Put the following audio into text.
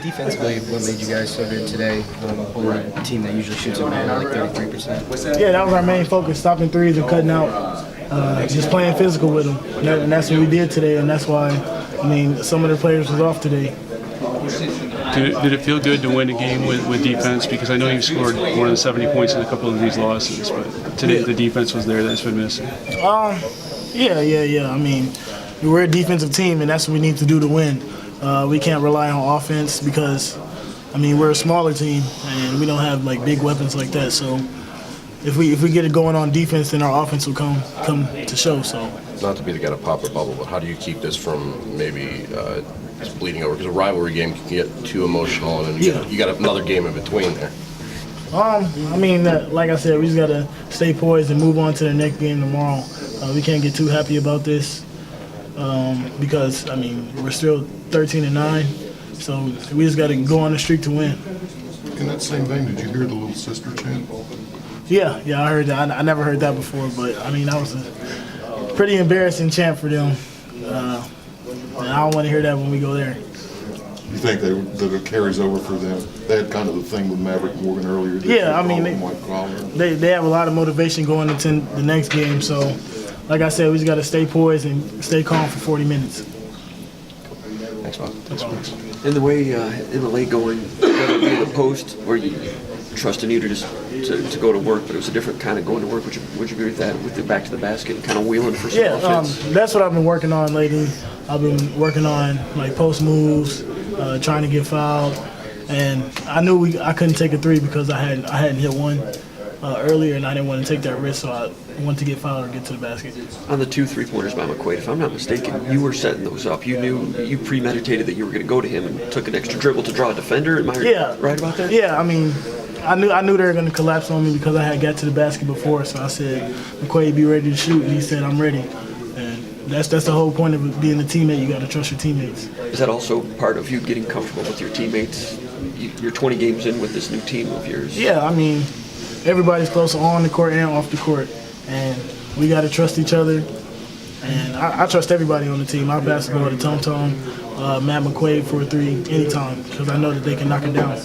Defensively, what made you guys so good today? Over a team that usually shoots at like 33%. Yeah, that was our main focus, stopping threes and cutting out, just playing physical with them. And that's what we did today, and that's why, some of the players was off today. Did it feel good to win a game with defense? Because I know you've scored more than 70 points in a couple of these losses, but today the defense was there that's been missing. Yeah. We're a defensive team, and that's what we need to do to win. We can't rely on offense because, we're a smaller team, and we don't have like big weapons like that. So if we get it going on defense, then our offense will come to show. So not to be the guy to pop a bubble, but how do you keep this from maybe just bleeding over? Because a rivalry game can get too emotional, and then you got another game in between there. Like I said, we just gotta stay poised and move on to the next game tomorrow. We can't get too happy about this because we're still 13-9, so we just gotta go on the streak to win. In that same vein, did you hear the little sister chant? Yeah, I heard that. I never heard that before, but that was a pretty embarrassing chant for them. And I don't want to hear that when we go there. You think that it carries over for them? They had kind of the thing with Maverick Morgan earlier. They have a lot of motivation going into the next game. So, like I said, we just got to stay poised and stay calm for 40 minutes. Thanks, Bob. In the way in the late going, in the post where you trusting you to go to work, but it was a different kind of going to work. Would you agree with that? With the back to the basket, and kind of wheeling for some offense? That's what I've been working on lately. I've been working on like post moves, trying to get fouled, and I knew I couldn't take a three because I hadn't hit one earlier, and I didn't want to take that risk, so I wanted to get fouled or get to the basket. On the 2 3-pointers by McQuaid, if I'm not mistaken, you were setting those up. You premeditated that you were going to go to him and took an extra dribble to draw a defender. Am I right about that? Yeah, I knew they were going to collapse on me because I had got to the basket before, so I said, McQuaid, be ready to shoot, and he said, I'm ready. And that's the whole point of being a teammate. You got to trust your teammates. Is that also part of you getting comfortable with your teammates? You're 20 games in with this new team of yours. Yeah, everybody's close on the court and off the court, and we got to trust each other. And I trust everybody on the team. Our basketball, the Tom, Matt McQuaid for a three anytime because I know that they can knock it down.